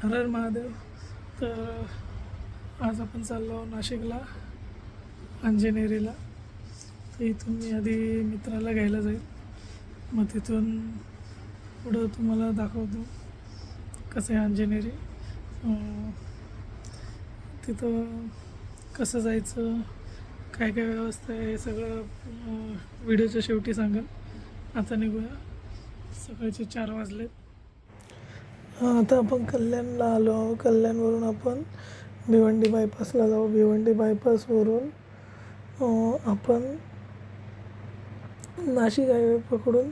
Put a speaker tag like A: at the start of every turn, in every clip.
A: हर हर महादेव. तर आज आपण चाललो नाशिकला अंजनेरीला. तर इथून मी आधी मित्राला घ्यायला जाईल, मग तिथून पुढं तुम्हाला दाखवतो कसं आहे अंजनेरी. तिथं कसं जायचं, काय काय व्यवस्था आहे, हे सगळं व्हिडिओच्या शेवटी सांगेल. आता निघूया. सकाळचे 4 वाजलेत. आता आपण कल्याणला आलो आहोत. कल्याणवरून आपण भिवंडी बायपासला जाऊ. भिवंडी बायपासवरून आपण नाशिक हायवे पकडून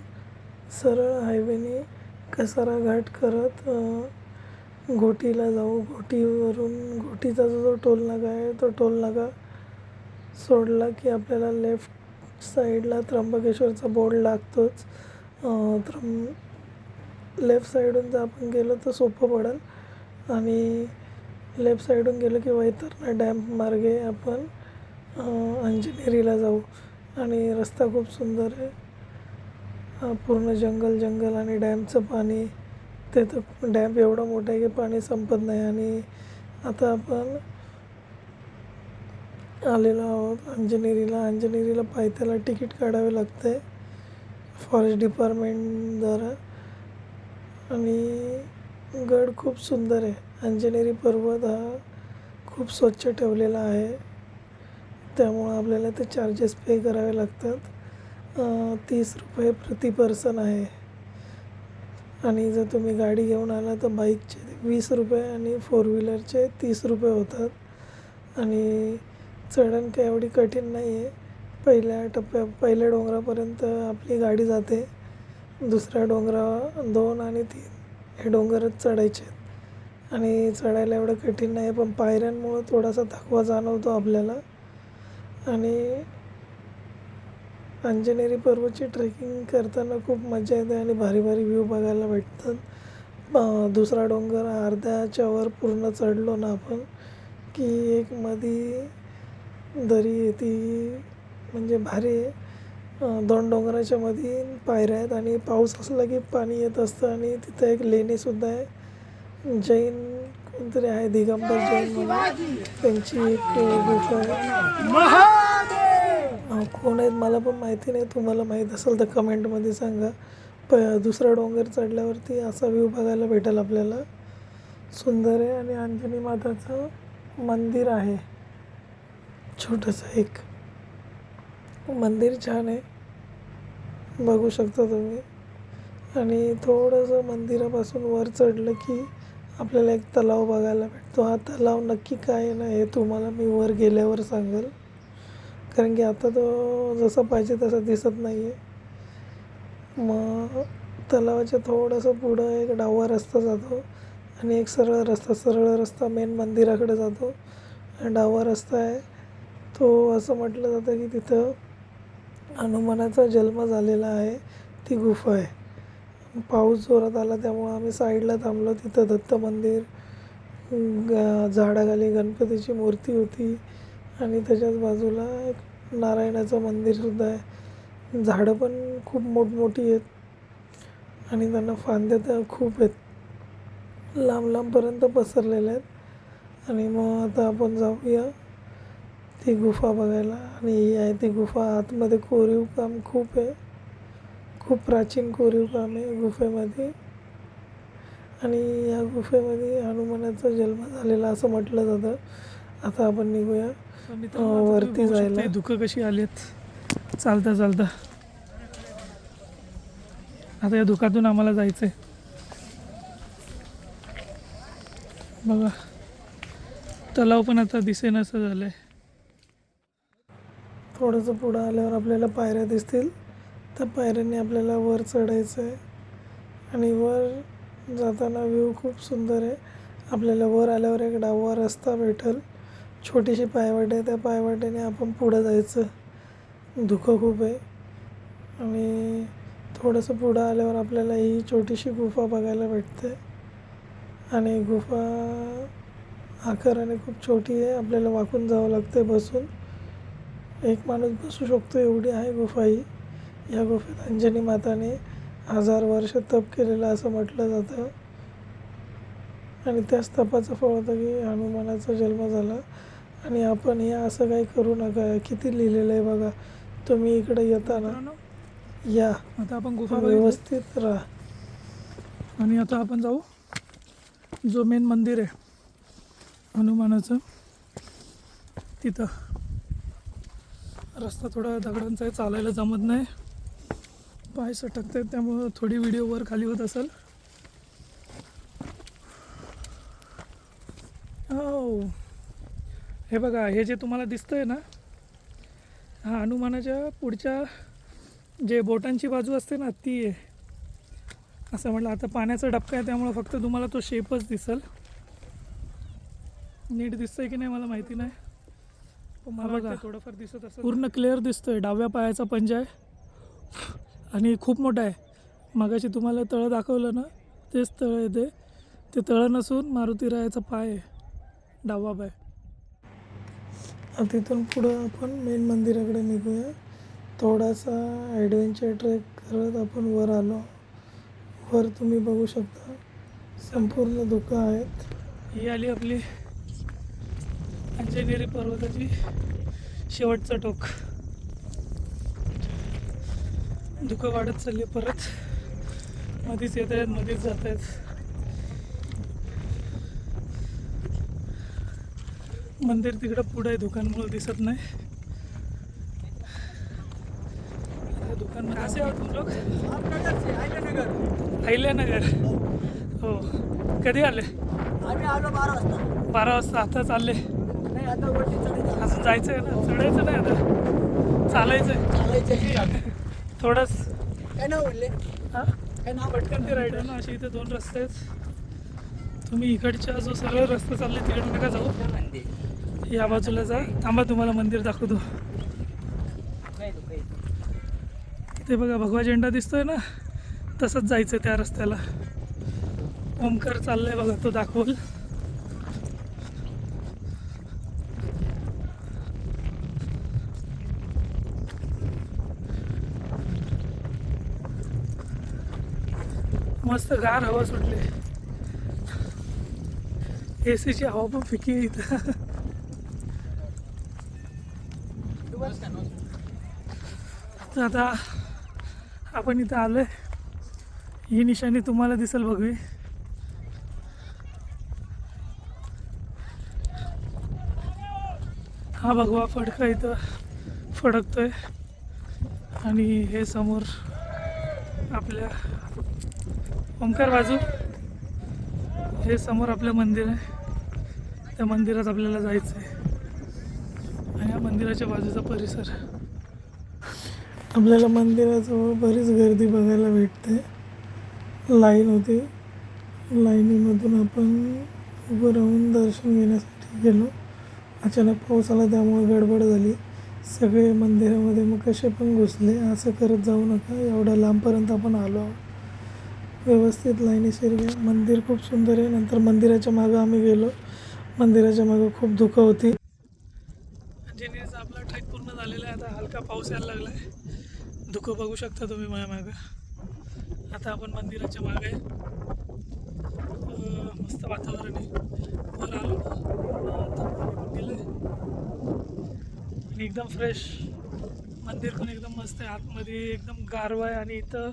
A: सरळ हायवेने कसारा घाट करत घोटीला जाऊ. घोटीवरून घोटीचा जो टोल नाका आहे तो टोल नाका सोडला की आपल्याला लेफ्ट साईडला त्र्यंबकेश्वरचा बोर्ड लागतोच. लेफ्ट साईडून जर आपण गेलो तर सोपं पडेल, आणि लेफ्ट साईडून गेलो की वैतरणा डॅम मार्गे आपण अंजनेरीला जाऊ. आणि रस्ता खूप सुंदर आहे, पूर्ण जंगल आणि डॅमचं पाणी. ते तर डॅम एवढा मोठा आहे की पाणी संपत नाही. आणि आता आपण आलेलो आहोत अंजनेरीला. अंजनेरीला पायथ्याला तिकीट काढावे लागते फॉरेस्ट डिपार्टमेंटद्वारा. आणि गड खूप सुंदर आहे. अंजनेरी पर्वत हा खूप स्वच्छ ठेवलेला आहे, त्यामुळं आपल्याला ते चार्जेस पे करावे लागतात. 30 रुपये प्रति पर्सन आहे. आणि जर तुम्ही गाडी घेऊन आला तर बाईकचे 20 रुपये आणि 4 व्हीलरचे 30 रुपये होतात. आणि चढण काही एवढी कठीण नाही आहे. पहिल्या डोंगरापर्यंत आपली गाडी जाते. दुसऱ्या 2 आणि 3 हे डोंगरच चढायचे आहेत. आणि चढायला एवढं कठीण नाही, पण पायऱ्यांमुळं थोडासा थकवा जाणवतो आपल्याला. आणि अंजनेरी पर्वतची ट्रेकिंग करताना खूप मजा येते आणि भारी व्ह्यू बघायला भेटतात. दुसरा डोंगर अर्ध्याच्या वर पूर्ण चढलो ना आपण की एक मध्ये दरी येते, म्हणजे भारी आहे. 2 डोंगराच्या मध्ये पायऱ्या आहेत आणि पाऊस असला की पाणी येत असतं. आणि तिथं एक लेणीसुद्धा आहे. जैन कोणतरी आहे, दिगंबर जैन म्हणून, त्यांची एक गुफा आहे. कोण आहेत मला पण माहिती नाही. तुम्हाला माहीत असेल तर कमेंटमध्ये सांगा. दुसरा डोंगर चढल्यावरती असा व्ह्यू बघायला भेटेल आपल्याला. सुंदर आहे. आणि अंजनी माताचं मंदिर आहे, छोटंसं एक मंदिर, छान आहे, बघू शकता तुम्ही. आणि थोडंसं मंदिरापासून वर चढलं की आपल्याला एक तलाव बघायला भेटतो. हा तलाव नक्की काय आहे ना, हे तुम्हाला मी वर गेल्यावर सांगेल, कारण की आता तो जसा पाहिजे तसा दिसत नाही आहे. मग तलावाच्या थोडंसं पुढं एक डावा रस्ता जातो आणि एक सरळ रस्ता मेन मंदिराकडे जातो. डावा रस्ता आहे तो, असं म्हटलं जातं की तिथं हनुमानाचा जन्म झालेला आहे. ती गुफा आहे. पाऊस जोरात आला त्यामुळं आम्ही साईडला थांबलो. तिथं दत्त मंदिर, झाडाखाली गणपतीची मूर्ती होती आणि त्याच्याच बाजूला एक नारायणाचं मंदिरसुद्धा आहे. झाडं पण खूप मोठमोठी आहेत आणि त्यांना फांद्या तर खूप आहेत, लांबपर्यंत पसरलेल्या आहेत. आणि मग आता आपण जाऊया ती गुफा बघायला. आणि ही आहे ती गुफा. आतमध्ये कोरीव काम खूप आहे, खूप प्राचीन कोरीव काम आहे गुफेमध्ये. आणि या गुफेमध्ये हनुमानाचा जन्म झालेला असं म्हटलं जातं. आता आपण निघूया वरती जायला. धुकं कशी आलीत चालता. आता या धुकातून आम्हाला जायचं आहे. बघा, तलाव पण आता दिसेनासं झालं आहे. थोडंसं पुढं आल्यावर आपल्याला पायऱ्या दिसतील. त्या पायऱ्यांनी आपल्याला वर चढायचं आहे. आणि वर जाताना व्ह्यू खूप सुंदर आहे. आपल्याला वर आल्यावर एक डावा रस्ता भेटेल, छोटीशी पायवाट आहे. त्या पायवाटेने आपण पुढं जायचं. धुकं खूप आहे. आणि थोडंसं पुढं आल्यावर आपल्याला ही छोटीशी गुफा बघायला भेटते. आणि गुफा आकाराने खूप छोटी आहे. आपल्याला वाकून जावं लागतं बसून. एक माणूस बसू शकतो एवढी आहे गुफा ही. या गुफेत अंजनी माताने 1000 वर्ष तप केलेलं असं म्हटलं जातं. आणि त्याच तपाचं फळ होतं की हनुमानाचा जन्म झाला. आणि आपण हे असं काही करू नका. किती लिहिलेलं आहे बघा. तुम्ही इकडे येता ना, या
B: आता आपण गुफा
A: व्यवस्थित राहा.
B: आणि आता आपण जाऊ जो मेन मंदिर आहे हनुमानाचं तिथं. रस्ता थोडा दगडांचा आहे, चालायला जमत नाही, पाय सटकत आहेत, त्यामुळं थोडी व्हिडिओ वर खाली होत असेल. हो, हे बघा, हे जे तुम्हाला दिसतंय ना, हा हनुमानाच्या पुढच्या जे बोटांची बाजू असते ना ती आहे. असं म्हटलं, आता पाण्याचा डबका आहे त्यामुळं फक्त तुम्हाला तो शेपच दिसेल. नीट दिसतंय की नाही मला माहिती नाही, पण मला बघा थोडंफार दिसत असं पूर्ण क्लिअर दिसतोय. डाव्या पायाचा पंजा आहे आणि खूप मोठा आहे. मगाशी तुम्हाला तळं दाखवलं ना, तेच तळं आहे. ते तळं नसून मारुती रायाचा पाय आहे, डावा पाय.
A: तिथून पुढं आपण मेन मंदिराकडे निघूया. थोडासा ॲडव्हेंचर ट्रेक करत आपण वर आलो. वर तुम्ही बघू शकता संपूर्ण धुकं आहेत.
B: ही आली आपली अंजनेरी पर्वताची शेवटचं टोक. धुकं वाढत चालली, परत मध्येच येत आहेत, मध्येच जात आहेत. मंदिर तिकडं पुढं आहे, दुकानमुळे दिसत नाही. दुकान कसे आहोत लोक? अहिल्यानगर. हो, कधी आले?
C: आम्ही आलो 12 वाजता.
B: 12 वाजता. आता चालले?
C: नाही, आता वरती चढायचं.
B: असं जायचं आहे ना, चढायचं नाही, आता चालायचं आहे.
C: चालायचं.
B: थोडंच.
C: काय नाव बोलले?
B: हां,
C: काय नाव?
B: पटकन ते राईड आहे ना. असे इथे 2 रस्ते आहेत. तुम्ही इकडच्या जो सरळ रस्ता चालले तिकडे नका जाऊ, या बाजूला जा. थांबा, तुम्हाला मंदिर दाखवतो. ते बघा, भगवा झेंडा दिसतोय ना, तसंच जायचं त्या रस्त्याला. ओमकार चाललाय बघा, तो दाखवल. मस्त गार हवा सुटली. एसीची हवा पण फिकी आहे इथं. तर आता आपण इथं आलोय. ही निशाणी तुम्हाला दिसेल बघवी. हा भगवा फडका इथं फडकतोय. आणि हे समोर आपल्या ओंकार बाजू, हे समोर आपलं मंदिर आहे. त्या मंदिरात आपल्याला जायचं आहे. आणि या मंदिराच्या बाजूचा परिसर.
A: आपल्याला मंदिराजवळ बरीच गर्दी बघायला भेटते. लाईन होती, लाईनीमधून आपण उभं राहून दर्शन घेण्यासाठी गेलो. अचानक पाऊस आला त्यामुळे गडबड झाली. सगळे मंदिरामध्ये मग कसे पण घुसले. असं करत जाऊ नका, एवढ्या लांबपर्यंत आपण आलो आहोत. व्यवस्थित लाईनीशीर घ्या. मंदिर खूप सुंदर आहे. नंतर मंदिराच्या मागं आम्ही गेलो. मंदिराच्या मागं खूप धुकं होती.
B: अंजनेरीचा आपला ट्रेक पूर्ण झालेला आहे. आता हलका पाऊस यायला लागला आहे. धुकं बघू शकता तुम्ही माझ्या मागं. आता आपण मंदिराच्या मागे आहे. मस्त वातावरण आहे. वर आलो गेलं आणि एकदम फ्रेश. मंदिर पण एकदम मस्त आहे. आतमध्ये एकदम गारवा आहे आणि इथं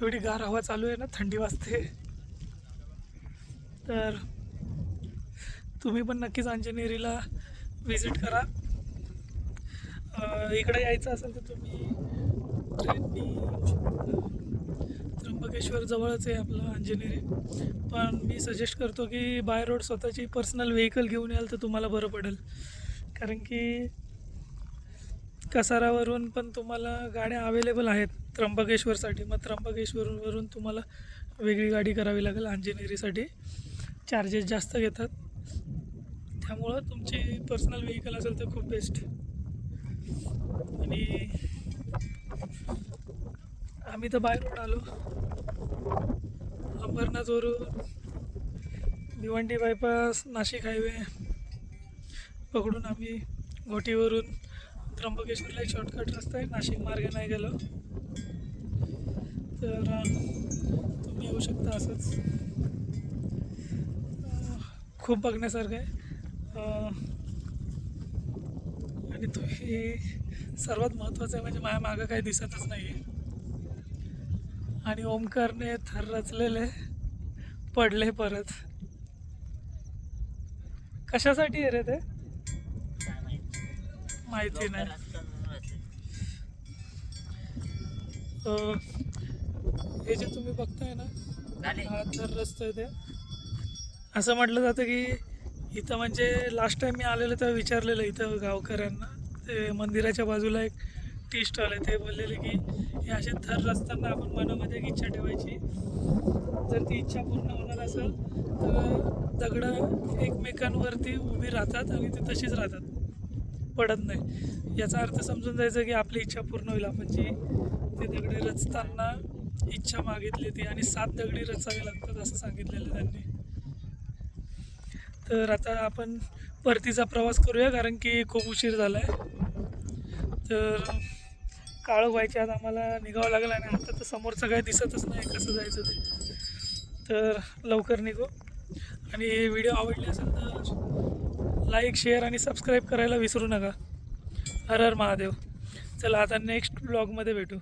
B: एवढी गार हवा चालू आहे ना, थंडी वाजते. तर तुम्ही पण नक्कीच अंजनेरीला विजिट करा. इकडे यायचं असेल तर तुम्ही ट्रेननी येऊ शकता. त्र्यंबकेश्वर जवळच आहे आपलं अंजनेरी, पण मी सजेस्ट करतो की बाय रोड स्वतःची पर्सनल व्हेकल घेऊन याल तर तुम्हाला बरं पडेल. कारण की कसारावरून पण तुम्हाला गाड्या अवेलेबल आहेत त्र्यंबकेश्वरसाठी. मग त्र्यंबकेश्वरवरून तुम्हाला वेगळी गाडी करावी लागेल अंजनेरीसाठी. चार्जेस जास्त घेतात. त्यामुळं तुमची पर्सनल व्हेकल असेल तर खूप बेस्ट. आणि आम्ही तर बाय रोड आलो. अंबरनाथवरून भिवंडी बायपास, नाशिक हायवे पकडून आम्ही घोटीवरून त्र्यंबकेश्वरला एक शॉर्टकट रस्ता आहे, नाशिक मार्गे नाही गेलो तर तुम्ही येऊ शकता. असंच खूप बघण्यासारखं आहे. आणि तुम्ही सर्वात महत्त्वाचं आहे म्हणजे माझ्या मागं काही दिसतच नाही आहे. आणि ओमकारने थर रचलेले पडले परत. कशासाठी आहे रे ते माहिती नाही. हे जे तुम्ही बघताय ना हा थर रचतोय ते असं म्हटलं जातं की इथं म्हणजे लास्ट टाइम मी आलेलो तेव्हा विचारलेलं इथं गावकऱ्यांना, ते मंदिराच्या बाजूला एक टी स्टॉल आहे, ते बोललेले की हे असे थर रचताना आपण मनामध्ये एक इच्छा ठेवायची, जर ती इच्छा पूर्ण होणार असेल तर दगडं एकमेकांवरती उभी राहतात आणि ते तशीच राहतात, पडत नाही. याचा अर्थ समजून जायचं की आपली इच्छा पूर्ण होईल. आपण जी ते दगडे रचताना इच्छा मागितली ती, आणि 7 दगडी रचावे लागतात असं सांगितलेलं त्यांनी. तर आता आपण परतीचा प्रवास करूया कारण की खूप उशीर झाला आहे. तर काळं व्हायच्या आत आम्हाला निघावं लागलं आणि आता तर समोरचं काही दिसतच नाही कसं जायचं ते. तर लवकर निघू. आणि व्हिडिओ आवडले असेल तर लाईक, शेअर आणि सबस्क्राईब करायला विसरू नका. हर हर महादेव. चला आता नेक्स्ट ब्लॉगमध्ये भेटू.